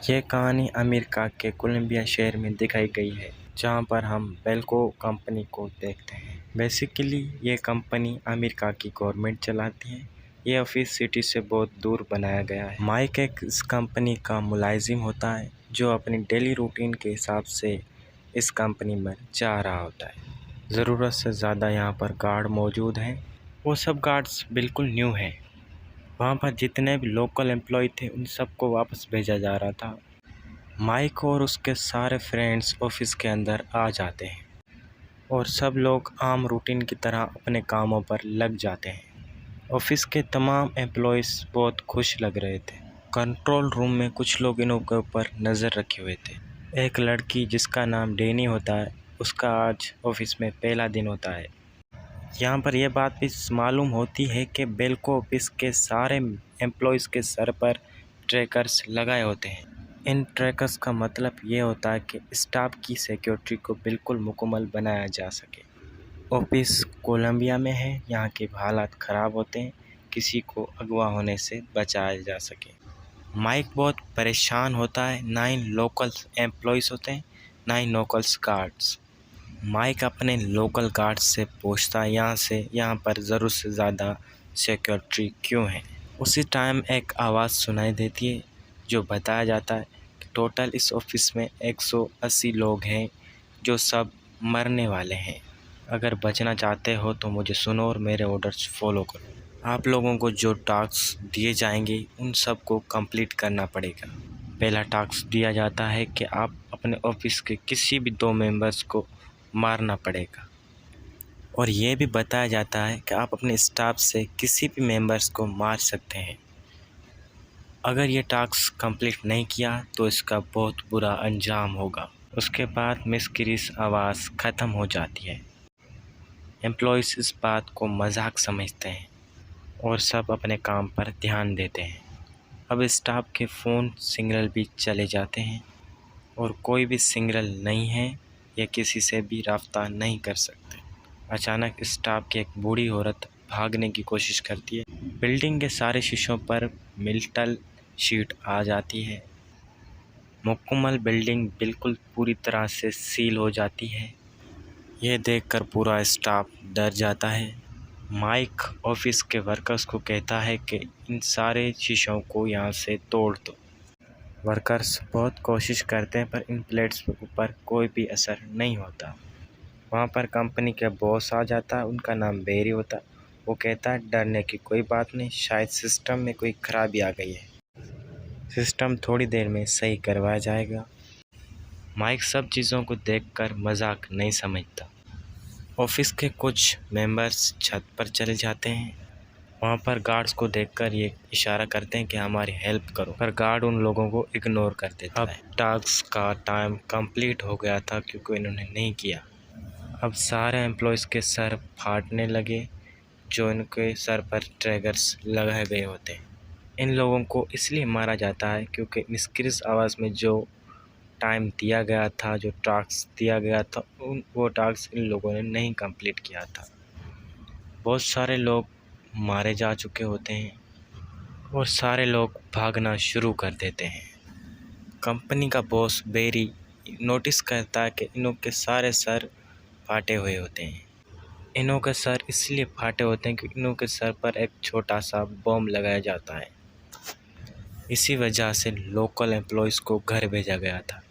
ये कहानी अमेरिका के कोलंबिया शहर में दिखाई गई है, जहाँ पर हम बेल्को कंपनी को देखते हैं। बेसिकली ये कंपनी अमेरिका की गवर्नमेंट चलाती है। ये ऑफिस सिटी से बहुत दूर बनाया गया है। माइक एक इस कंपनी का मुलाजिम होता है, जो अपनी डेली रूटीन के हिसाब से इस कंपनी में जा रहा होता है। ज़रूरत से ज़्यादा यहाँ पर गार्ड मौजूद हैं। वो सब गार्ड्स बिल्कुल न्यू हैं। वहाँ पर जितने भी लोकल एम्प्लॉय थे उन सबको वापस भेजा जा रहा था। माइक और उसके सारे फ्रेंड्स ऑफिस के अंदर आ जाते हैं और सब लोग आम रूटीन की तरह अपने कामों पर लग जाते हैं। ऑफिस के तमाम एम्प्लॉयज़ बहुत खुश लग रहे थे। कंट्रोल रूम में कुछ लोग इनों के ऊपर नज़र रखे हुए थे। एक लड़की जिसका नाम डेनी होता है, उसका आज ऑफिस में पहला दिन होता है। यहाँ पर यह बात भी मालूम होती है कि बेल्को ऑफिस के सारे एम्प्लॉयज़ के सर पर ट्रैकर्स लगाए होते हैं। इन ट्रैकर्स का मतलब ये होता है कि स्टाफ की सिक्योरिटी को बिल्कुल मुकम्मल बनाया जा सके। ऑफिस कोलंबिया में है, यहाँ के हालात ख़राब होते हैं, किसी को अगवा होने से बचाया जा सके। माइक बहुत परेशान होता है। 9 लोकल एम्प्लॉयज़ होते हैं, 9 लोकल्स गार्ड्स। माइक अपने लोकल गार्ड से पूछता है यहाँ पर ज़रूरत से ज़्यादा सिक्योरिटी क्यों है। उसी टाइम एक आवाज़ सुनाई देती है, जो बताया जाता है कि टोटल इस ऑफिस में 180 लोग हैं, जो सब मरने वाले हैं। अगर बचना चाहते हो तो मुझे सुनो और मेरे ऑर्डर्स फॉलो करो। आप लोगों को जो टास्क दिए जाएंगे उन सब को कंप्लीट करना पड़ेगा। पहला टास्क दिया जाता है कि आप अपने ऑफिस के किसी भी 2 मेंबर्स को मारना पड़ेगा, और ये भी बताया जाता है कि आप अपने स्टाफ से किसी भी मेंबर्स को मार सकते हैं। अगर ये टास्क कंप्लीट नहीं किया तो इसका बहुत बुरा अंजाम होगा। उसके बाद मिस क्रिस आवाज़ ख़त्म हो जाती है। एम्प्लॉयज़ इस बात को मजाक समझते हैं और सब अपने काम पर ध्यान देते हैं। अब स्टाफ के फ़ोन सिग्नल भी चले जाते हैं और कोई भी सिग्नल नहीं है या किसी से भी राब्ता नहीं कर सकते। अचानक स्टाफ की एक बूढ़ी औरत भागने की कोशिश करती है। बिल्डिंग के सारे शीशों पर मेटल शीट आ जाती है। मुकम्मल बिल्डिंग बिल्कुल पूरी तरह से सील हो जाती है। यह देखकर पूरा स्टाफ डर जाता है। माइक ऑफिस के वर्कर्स को कहता है कि इन सारे शीशों को यहाँ से तोड़ दो। वर्कर्स बहुत कोशिश करते हैं, पर इन प्लेट्स के ऊपर कोई भी असर नहीं होता। वहाँ पर कंपनी का बॉस आ जाता है, उनका नाम बेरी होता है। वो कहता है डरने की कोई बात नहीं, शायद सिस्टम में कोई खराबी आ गई है, सिस्टम थोड़ी देर में सही करवाया जाएगा। माइक सब चीज़ों को देखकर मजाक नहीं समझता। ऑफिस के कुछ मेंबर्स छत पर चले जाते हैं। वहाँ पर गार्ड्स को देखकर ये इशारा करते हैं कि हमारी हेल्प करो, पर गार्ड उन लोगों को इग्नोर कर देता है। अब टास्क का टाइम कंप्लीट हो गया था क्योंकि इन्होंने नहीं किया। अब सारे एम्प्लॉयज़ के सर फाटने लगे, जो इनके सर पर ट्रैगर्स लगाए गए होते हैं। इन लोगों को इसलिए मारा जाता है क्योंकि मिस्क्रिस आवाज़ में जो टाइम दिया गया था, जो टास्क दिया गया था, वो टास्क इन लोगों ने नहीं कंप्लीट किया था। बहुत सारे लोग मारे जा चुके होते हैं और सारे लोग भागना शुरू कर देते हैं। कंपनी का बॉस बेरी नोटिस करता है कि इनों के सारे सर फाटे हुए होते हैं। इनों के सर इसलिए फाटे होते हैं क्योंकि इनों के सर पर एक छोटा सा बॉम्ब लगाया जाता है। इसी वजह से लोकल एम्प्लॉयज़ को घर भेजा गया था।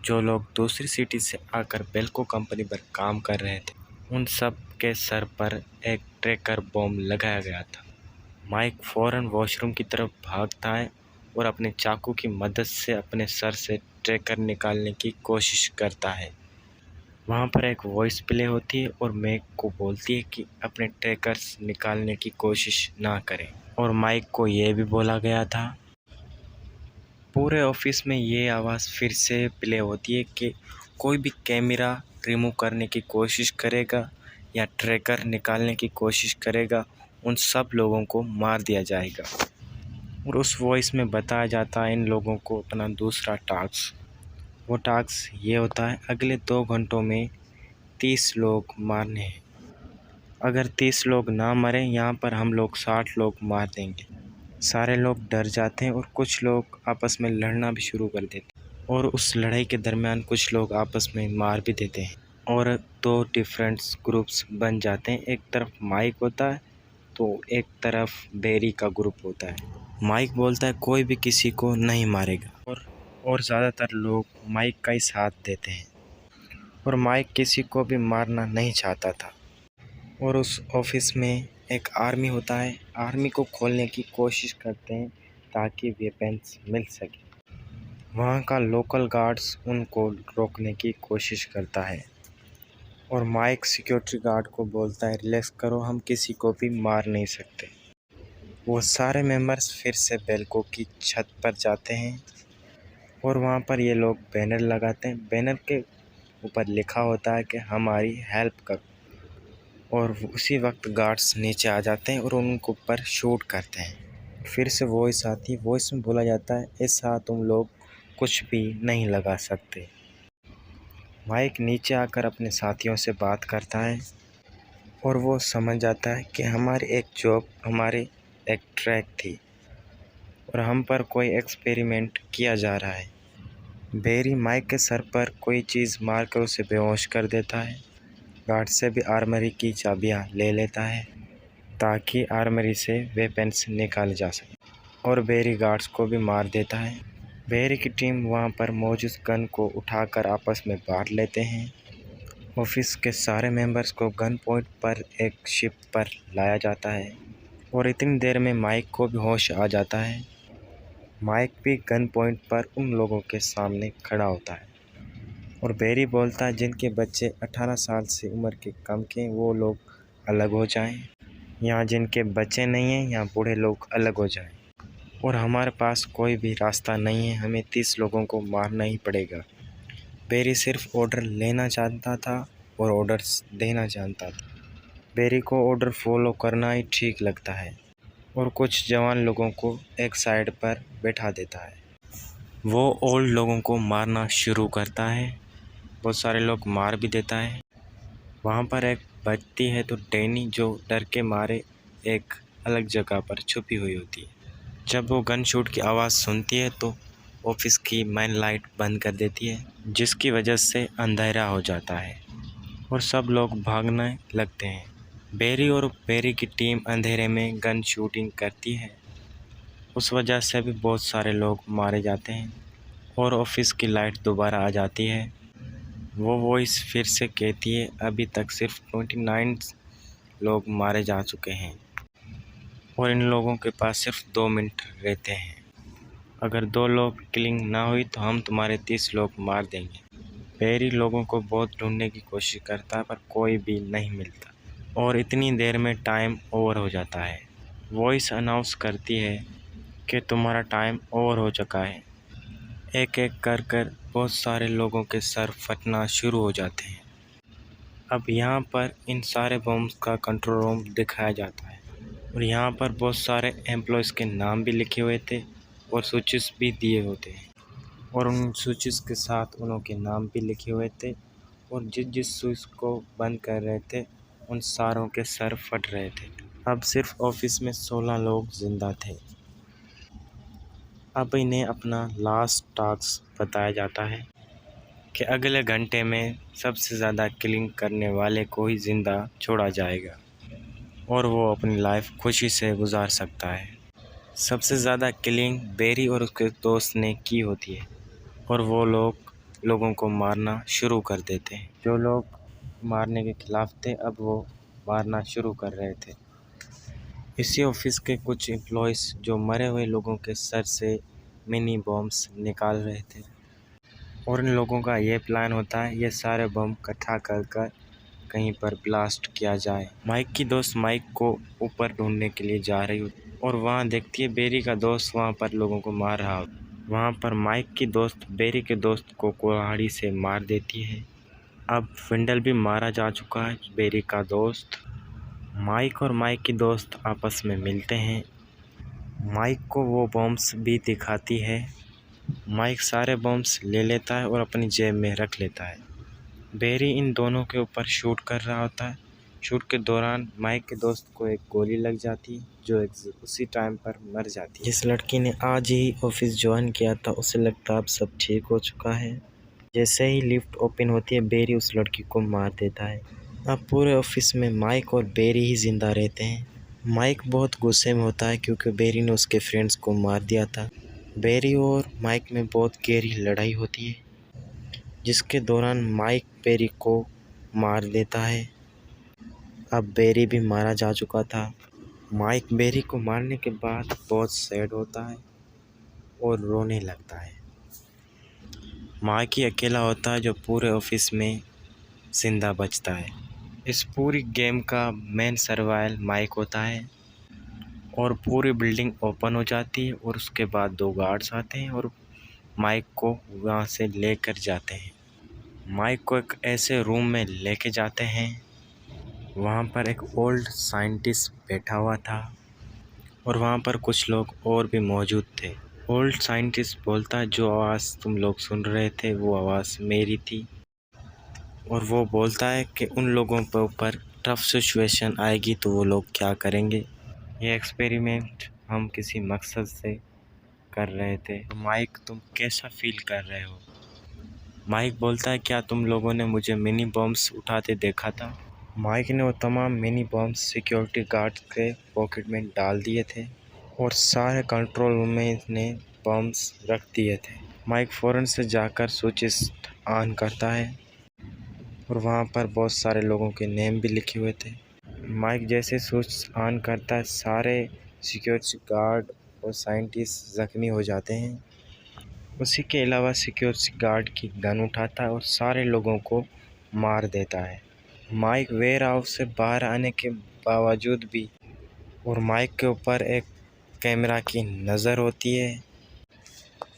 जो लोग दूसरी सिटी से आकर बेल्को कंपनी पर काम कर रहे थे, उन सब के सर पर एक ट्रैकर बॉम्ब लगाया गया था। माइक फ़ौरन वॉशरूम की तरफ भागता है और अपने चाकू की मदद से अपने सर से ट्रैकर निकालने की कोशिश करता है। वहाँ पर एक वॉइस प्ले होती है और मैक को बोलती है कि अपने ट्रैकर्स निकालने की कोशिश ना करें, और माइक को ये भी बोला गया था। पूरे ऑफिस में ये आवाज़ फिर से प्ले होती है कि कोई भी कैमरा रिमूव करने की कोशिश करेगा या ट्रैकर निकालने की कोशिश करेगा, उन सब लोगों को मार दिया जाएगा। और उस वॉइस में बताया जाता है इन लोगों को अपना दूसरा टास्क। वो टास्क ये होता है, अगले 2 घंटों में 30 लोग मारने हैं। अगर 30 लोग ना मरें, यहाँ पर हम लोग 60 लोग मार देंगे। सारे लोग डर जाते हैं और कुछ लोग आपस में लड़ना भी शुरू कर देते हैं और उस लड़ाई के दरमियान कुछ लोग आपस में मार भी देते हैं और दो डिफरेंट ग्रुप्स बन जाते हैं। एक तरफ माइक होता है तो एक तरफ बेरी का ग्रुप होता है। माइक बोलता है कोई भी किसी को नहीं मारेगा और ज़्यादातर लोग माइक का ही साथ देते हैं और माइक किसी को भी मारना नहीं चाहता था। और उस ऑफिस में एक आर्मी होता है, आर्मी को खोलने की कोशिश करते हैं ताकि वेपन्स मिल सके। वहाँ का लोकल गार्ड्स उनको रोकने की कोशिश करता है और माइक सिक्योरिटी गार्ड को बोलता है रिलैक्स करो, हम किसी को भी मार नहीं सकते। वो सारे मेंबर्स फिर से बेल्को की छत पर जाते हैं और वहाँ पर ये लोग बैनर लगाते हैं। बैनर के ऊपर लिखा होता है कि हमारी हेल्प करो और उसी वक्त गार्ड्स नीचे आ जाते हैं और उनके ऊपर शूट करते हैं। फिर से वॉइस आती है, वॉइस में बोला जाता है ऐसा तुम लोग कुछ भी नहीं लगा सकते। माइक नीचे आकर अपने साथियों से बात करता है और वो समझ जाता है कि हमारी एक जॉब, हमारी एक ट्रैक थी और हम पर कोई एक्सपेरिमेंट किया जा रहा है। बेरी माइक के सर पर कोई चीज़ मारकर उसे बेहोश कर देता है। गार्ड से भी आर्मरी की चाबियां ले लेता है ताकि आर्मरी से वेपन्स निकाले जा सके और बेरी गार्ड्स को भी मार देता है। बेरी की टीम वहां पर मौजूद गन को उठाकर आपस में बांट लेते हैं। ऑफिस के सारे मेंबर्स को गन पॉइंट पर एक शिप पर लाया जाता है और इतनी देर में माइक को भी होश आ जाता है। माइक भी गन पॉइंट पर उन लोगों के सामने खड़ा होता है और बेरी बोलता है जिनके बच्चे 18 साल से उम्र के कम के वो लोग अलग हो जाएं, यहाँ जिनके बच्चे नहीं हैं यहाँ बूढ़े लोग अलग हो जाएं और हमारे पास कोई भी रास्ता नहीं है, हमें 30 लोगों को मारना ही पड़ेगा। बेरी सिर्फ ऑर्डर लेना जानता था और ऑर्डर्स देना जानता था। बेरी को ऑर्डर फॉलो करना ही ठीक लगता है और कुछ जवान लोगों को एक साइड पर बैठा देता है। वो ओल्ड लोगों को मारना शुरू करता है, बहुत सारे लोग मार भी देता है। वहाँ पर एक बचती है तो डैनी जो डर के मारे एक अलग जगह पर छुपी हुई होती है। जब वो गन शूट की आवाज़ सुनती है तो ऑफिस की मेन लाइट बंद कर देती है जिसकी वजह से अंधेरा हो जाता है और सब लोग भागने लगते हैं। बेरी और बेरी की टीम अंधेरे में गन शूटिंग करती है, उस वजह से भी बहुत सारे लोग मारे जाते हैं और ऑफिस की लाइट दोबारा आ जाती है। वो वॉइस फिर से कहती है अभी तक सिर्फ 29 लोग मारे जा चुके हैं और इन लोगों के पास सिर्फ 2 मिनट रहते हैं। अगर 2 लोग किलिंग ना हुई तो हम तुम्हारे 30 लोग मार देंगे। बेरी लोगों को बहुत ढूंढने की कोशिश करता है पर कोई भी नहीं मिलता और इतनी देर में टाइम ओवर हो जाता है। वॉइस अनाउंस करती है कि तुम्हारा टाइम ओवर हो चुका है। एक एक कर कर बहुत सारे लोगों के सर फटना शुरू हो जाते हैं। अब यहाँ पर इन सारे बम्स का कंट्रोल रूम दिखाया जाता है और यहाँ पर बहुत सारे एम्प्लॉयज़ के नाम भी लिखे हुए थे और स्विचेस भी दिए होते हैं और उन स्विचेस के साथ उनके नाम भी लिखे हुए थे और जिस जिस स्विच को बंद कर रहे थे उन सारों के सर फट रहे थे। अब सिर्फ ऑफिस में 16 लोग जिंदा थे। अब इन्हें अपना लास्ट टास्क बताया जाता है कि अगले घंटे में सबसे ज़्यादा किलिंग करने वाले को ही ज़िंदा छोड़ा जाएगा और वो अपनी लाइफ खुशी से गुजार सकता है। सबसे ज़्यादा किलिंग बेरी और उसके दोस्त ने की होती है और वो लोगों को मारना शुरू कर देते हैं। जो लोग मारने के खिलाफ थे अब वो मारना शुरू कर रहे थे। इसी ऑफिस के कुछ एम्प्लॉयज़ जो मरे हुए लोगों के सर से मिनी बॉम्ब्स निकाल रहे थे और इन लोगों का ये प्लान होता है ये सारे बम इकट्ठा कर कर कहीं पर ब्लास्ट किया जाए। माइक की दोस्त माइक को ऊपर ढूंढने के लिए जा रही होती और वहाँ देखती है बेरी का दोस्त वहाँ पर लोगों को मार रहा हो। वहाँ पर माइक की दोस्त बेरी के दोस्त को कुल्हाड़ी से मार देती है। अब फिंडल भी मारा जा चुका है, बेरी का दोस्त। माइक और माइक की दोस्त आपस में मिलते हैं। माइक को वो बॉम्ब्स भी दिखाती है। माइक सारे बॉम्ब्स ले लेता है और अपनी जेब में रख लेता है। बेरी इन दोनों के ऊपर शूट कर रहा होता है। शूट के दौरान माइक के दोस्त को एक गोली लग जाती जो उसी टाइम पर मर जाती। जिस लड़की ने आज ही ऑफिस ज्वाइन किया था उसे लगता अब सब ठीक हो चुका है। जैसे ही लिफ्ट ओपन होती है बेरी उस लड़की को मार देता है। अब पूरे ऑफिस में माइक और बेरी ही जिंदा रहते हैं। माइक बहुत गुस्से में होता है क्योंकि बेरी ने उसके फ्रेंड्स को मार दिया था। बेरी और माइक में बहुत गहरी लड़ाई होती है जिसके दौरान माइक बेरी को मार देता है। अब बेरी भी मारा जा चुका था। माइक बेरी को मारने के बाद बहुत सैड होता है और रोने लगता है। माइक ही अकेला होता है जो पूरे ऑफिस में जिंदा बचता है। इस पूरी गेम का मेन सर्वाइवल माइक होता है और पूरी बिल्डिंग ओपन हो जाती है और उसके बाद 2 गार्ड्स आते हैं और माइक को वहाँ से लेकर जाते हैं। माइक को एक ऐसे रूम में लेके जाते हैं, वहाँ पर एक ओल्ड साइंटिस्ट बैठा हुआ था और वहाँ पर कुछ लोग और भी मौजूद थे। ओल्ड साइंटिस्ट बोलता है जो आवाज़ तुम लोग सुन रहे थे वो आवाज़ मेरी थी और वो बोलता है कि उन लोगों पर ऊपर टफ सिचुएशन आएगी तो वो लोग क्या करेंगे। ये एक्सपेरिमेंट हम किसी मकसद से कर रहे थे। तो माइक तुम कैसा फील कर रहे हो? माइक बोलता है क्या तुम लोगों ने मुझे मिनी बॉम्ब्स उठाते देखा था? माइक ने वो तमाम मिनी बॉम्ब्स सिक्योरिटी गार्ड के पॉकेट में डाल दिए थे और सारे कंट्रोल रूम में ने बॉम्ब्स रख दिए थे। माइक फ़ौरन से जाकर स्विचेस ऑन करता है और वहाँ पर बहुत सारे लोगों के नेम भी लिखे हुए थे। माइक जैसे स्विच ऑन करता है सारे सिक्योरिटी गार्ड और साइंटिस्ट ज़ख्मी हो जाते हैं। उसी के अलावा सिक्योरिटी गार्ड की गन उठाता है और सारे लोगों को मार देता है। माइक वेयर हाउस से बाहर आने के बावजूद भी और माइक के ऊपर एक कैमरा की नज़र होती है।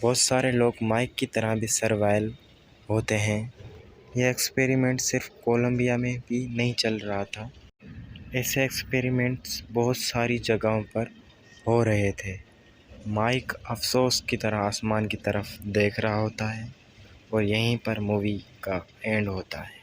बहुत सारे लोग माइक की तरह भी सर्वाइव होते हैं। यह एक्सपेरिमेंट सिर्फ कोलंबिया में भी नहीं चल रहा था, ऐसे एक्सपेरिमेंट्स बहुत सारी जगहों पर हो रहे थे। माइक अफसोस की तरह आसमान की तरफ देख रहा होता है और यहीं पर मूवी का एंड होता है।